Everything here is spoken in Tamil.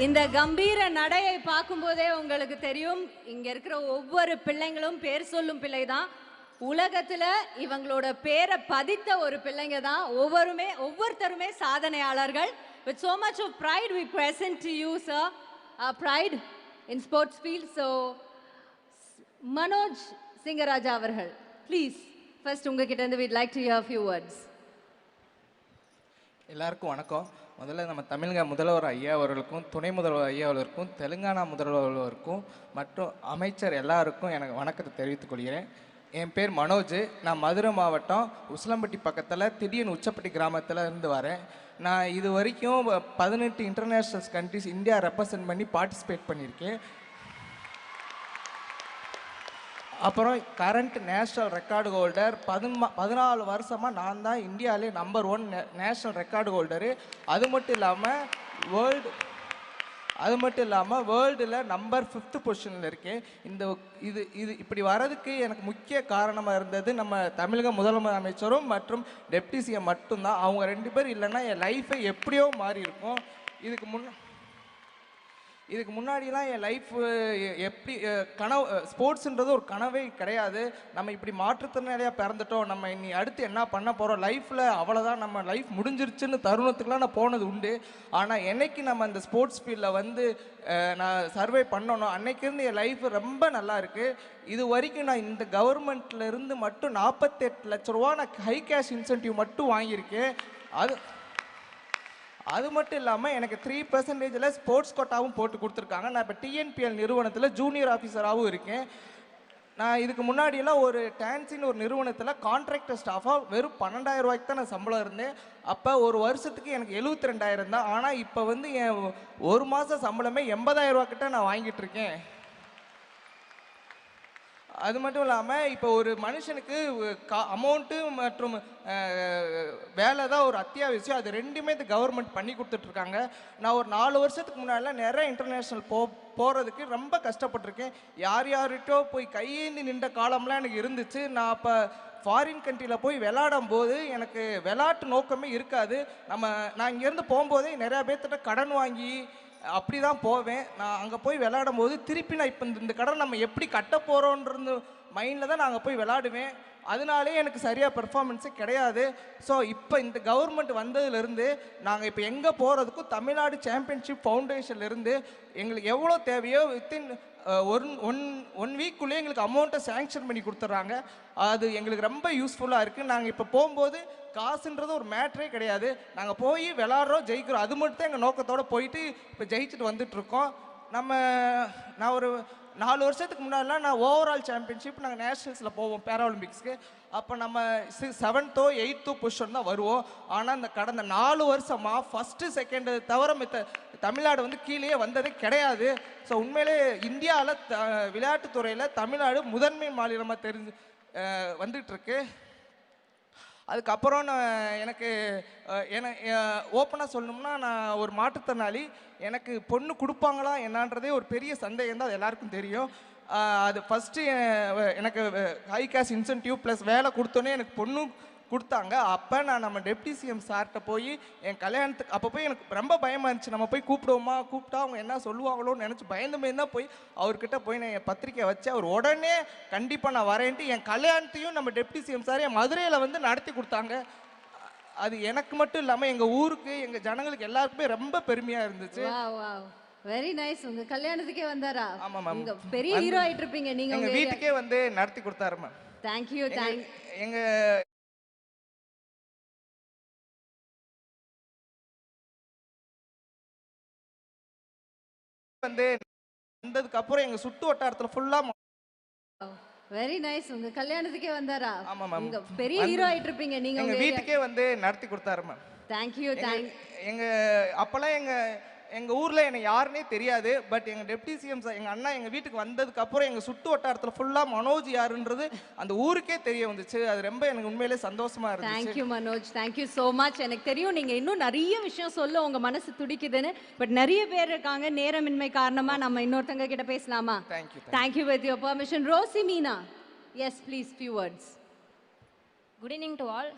இந்த கம்பீர நடையை பார்க்கும்போதே உங்களுக்கு தெரியும் இங்க இருக்கிற ஒவ்வொரு பிள்ளைங்களும் பேர் சொல்லும் பிள்ளை தான். உலகத்துல இவங்களோட பேரை பதித்த ஒரு பிள்ளைங்க தான். ஒவ்வொருத்தருமே சாதனையாளர்கள். With so much of pride we present to you, sir, our pride in sports field. So Manoj Singaraja அவர்கள், please first உங்ககிட்ட இருந்து we'd like to hear a few words. எல்லாருக்கும் வணக்கம். முதல்ல நம்ம தமிழக முதல்வர் ஐயா அவர்களுக்கும், துணை முதல்வர் ஐயா அவர்களுக்கும், தெலுங்கானா முதல்வர்களுக்கும் மற்றும் அமைச்சர் எல்லாருக்கும் எனக்கு வணக்கத்தை தெரிவித்துக் கொள்கிறேன். என் பேர் மனோஜ். நான் மதுரை மாவட்டம் உசிலம்பட்டி பக்கத்தில் திடீர்னு உச்சப்பட்டி கிராமத்தில் இருந்து வரேன். நான் இது வரைக்கும் 18 இன்டர்நேஷ்னல் கண்ட்ரிஸ் இந்தியா ரெப்ரசன்ட் பண்ணி பார்ட்டிசிபேட் பண்ணியிருக்கேன். அப்புறம் கரண்ட் நேஷ்னல் ரெக்கார்டு ஹோல்டர் 14 வருஷமாக நான் தான் இந்தியாவிலே நம்பர் 1 நேஷ்னல் ரெக்கார்டு ஹோல்டரு. அது மட்டும் இல்லாமல் வேர்ல்டில் நம்பர் 5th பொசிஷனில் இருக்கேன். இது இப்படி வர்றதுக்கு எனக்கு முக்கிய காரணமாக இருந்தது நம்ம தமிழக முதலமைச்சரும் மற்றும் டெப்டி சிஎம் மட்டும்தான். அவங்க 2 பேர் இல்லைன்னா என் லைஃபை எப்படியோ மாறி இருக்கும். இதுக்கு முன்னாடிலாம் என் லைஃப் எப்படி ஸ்போர்ட்ஸுன்றது ஒரு கனவே கிடையாது. நம்ம இப்படி மாற்றுத்திறனாளியாக பிறந்துட்டோம், நம்ம இனி அடுத்து என்ன பண்ண போகிறோம், லைஃப்பில் அவ்வளோதான், நம்ம லைஃப் முடிஞ்சிருச்சுன்னு தருணத்துக்குலாம் நான் போனது உண்டு. ஆனால் என்னைக்கு நம்ம அந்த ஸ்போர்ட்ஸ் ஃபீல்டில் நான் சர்வே பண்ணணும், அன்னைக்கிருந்து என் லைஃப் ரொம்ப நல்லா இருக்குது. இது வரைக்கும் நான் இந்த கவர்மெண்ட்லேருந்து மட்டும் 48 லட்ச ரூபா நான் ஹை கேஷ் இன்சென்டிவ் மட்டும் வாங்கியிருக்கேன். அது மட்டும் இல்லாமல் எனக்கு 3% ஸ்போர்ட்ஸ் கோட்டாவும் போட்டு கொடுத்துருக்காங்க. நான் இப்போ டிஎன்பிஎல் நிறுவனத்தில் ஜூனியர் ஆஃபீஸராகவும் இருக்கேன். நான் இதுக்கு முன்னாடியெல்லாம் ஒரு டான்ஸின்னு ஒரு நிறுவனத்தில் கான்ட்ராக்டர் ஸ்டாஃபாக வெறும் 12,000 ரூபாய்க்கு தான் நான் சம்பளம் இருந்தேன். அப்போ ஒரு வருஷத்துக்கு எனக்கு 72,000 தான். ஆனால் இப்போ என் ஒரு மாத சம்பளமே 80,000 ரூபாய்க்கிட்ட நான் வாங்கிட்டு இருக்கேன். அது மட்டும் இல்லாமல் இப்போ ஒரு மனுஷனுக்கு அமௌண்ட்டு மற்றும் வேலை தான் ஒரு அத்தியாவசியம். அது ரெண்டுமே இந்த கவர்மெண்ட் பண்ணி கொடுத்துட்ருக்காங்க. நான் ஒரு 4 வருஷத்துக்கு முன்னாடிலாம் நிறைய இன்டர்நேஷ்னல் போகிறதுக்கு ரொம்ப கஷ்டப்பட்டிருக்கேன். யார்கிட்டோ போய் கையேந்தி நின்ற காலம்லாம் எனக்கு இருந்துச்சு. நான் அப்போ ஃபாரின் கண்ட்ரியில் போய் விளையாடும் போது எனக்கு விளையாட்டு நோக்கமே இருக்காது. நான் இங்கேருந்து போகும்போதே நிறையா பேர்த்திட்ட கடன் வாங்கி அப்படி தான் போவேன். நான் அங்கே போய் விளையாடும் போது திருப்பி நான் இப்போ இந்த கடன் நம்ம எப்படி கட்ட போகிறோன்றது மைண்டில் தான் நான் அங்கே போய் விளையாடுவேன். அதனாலே எனக்கு சரியாக பெர்ஃபார்மன்ஸே கிடையாது. ஸோ இப்போ இந்த கவர்மெண்ட் வந்ததுலேருந்து நாங்கள் இப்போ எங்கே போகிறதுக்கும் தமிழ்நாடு சாம்பியன்ஷிப் ஃபவுண்டேஷன்லேருந்து எங்களுக்கு எவ்வளோ தேவையோ வித்தின் ஒன் வீக்குள்ளே எங்களுக்கு அமௌண்ட்டை சேங்ஷன் பண்ணி கொடுத்துட்றாங்க. அது எங்களுக்கு ரொம்ப யூஸ்ஃபுல்லாக இருக்குது. நாங்கள் இப்போ போகும்போது காசுன்றது ஒரு மேட்ரே கிடையாது. நாங்கள் போய் விளாட்றோம், ஜெயிக்கிறோம். அது மட்டும் தான் எங்கள் நோக்கத்தோடு போயிட்டு இப்போ ஜெயிச்சுட்டு வந்துட்டுருக்கோம். நான் ஒரு 4 வருஷத்துக்கு முன்னாடிலாம் நான் ஓவரால் சாம்பியன்ஷிப் நாங்கள் நேஷ்னல்ஸில் போவோம் பேராலிம்பிக்ஸ்க்கு. அப்போ நம்ம 7th 8th பொசிஷன் தான் வருவோம். ஆனால் இந்த கடந்த 4 வருஷமாக 1st 2nd தவிர தமிழ்நாடு கீழே வந்ததே கிடையாது. ஸோ உண்மையிலே இந்தியாவில் விளையாட்டுத்துறையில் தமிழ்நாடு முதன்மை மாநிலமாக வந்துட்டுருக்கு. அதுக்கப்புறம் எனக்கு ஓப்பனாக சொல்லணும்னா நான் ஒரு மாற்றுத்திறனாளி. எனக்கு பொண்ணு கொடுப்பாங்களா என்னன்றதே ஒரு பெரிய சந்தேகம் தான், அது எல்லாருக்கும் தெரியும். அது ஃபஸ்ட்டு எனக்கு ஹை கேஷ் இன்சென்டிவ் ப்ளஸ் வேலை கொடுத்தோன்னே எனக்கு பொண்ணு கொடுத்தாங்க. அப்போ நான் நம்ம டெப்டி சிஎம் சார்கிட்ட போய் என் கல்யாணத்துக்கு அப்போ போய் எனக்கு ரொம்ப பயமாக இருந்துச்சு. நம்ம போய் கூப்பிட்டா அவங்க என்ன சொல்லுவாங்களோன்னு நினச்சி பயந்து தான் போய் அவர்கிட்ட போய் நான் என் பத்திரிக்கை வச்சு அவர் உடனே கண்டிப்பாக நான் வரேன்ட்டு என் கல்யாணத்தையும் நம்ம டெப்டி சிஎம் சார் என் மதுரையில் நடத்தி கொடுத்தாங்க. அது எனக்கு மட்டும் இல்லாமல் எங்கள் ஊருக்கு எங்கள் ஜனங்களுக்கு எல்லாருக்குமே ரொம்ப பெருமையாக இருந்துச்சு. Very nice. உங்க கல்யாணத்துக்கே வந்தாரா? ஆமா மேம். பெரிய ஹீரோ ஆயிட்டு இருப்பீங்க நீங்க. எங்க வீட்டுக்கே நடத்தி கொடுத்தாரு மேம். Thank you. எங்க வந்ததுக்கு அப்புறம் எங்க சுட்டு வட்டாரத்துல ஃபுல்லா. Very nice. உங்க கல்யாணத்துக்கே வந்தாரா? ஆமா மேம். பெரிய ஹீரோ ஆயிட்டு இருப்பீங்க நீங்க. எங்க வீட்டுக்கே நடத்தி கொடுத்தாரு மேம். Thank you. எங்க அப்பெல்லாம் எங்க ஊர்ல என்ன யாருன்னே தெரியாது. பட் எங்க டெப்டி சிஎம் எங்க அண்ணா எங்க வீட்டுக்கு வந்ததுக்கு அப்புறம் எங்க சுட்டு வட்டாரத்துல ஃபுல்லா மனோஜ் யாருன்றது அந்த ஊருக்கே தெரிய வந்துச்சு. அது ரொம்ப எனக்கு உண்மையிலே சந்தோஷமா இருந்துச்சு. Thank you Manoj. Thank you so much. எனக்கு தெரியும் நீங்க இன்னும் நிறைய விஷயம் சொல்ல உங்க மனசு துடிக்குதுன்னு. பட் நிறைய பேர் இருக்காங்க, நேரமின்மை காரணமா நம்ம இன்னொருத்தங்க கிட்ட பேசலாமா? Thank you. With your permission, Rosy Meena. Yes please, few words. Good evening to all.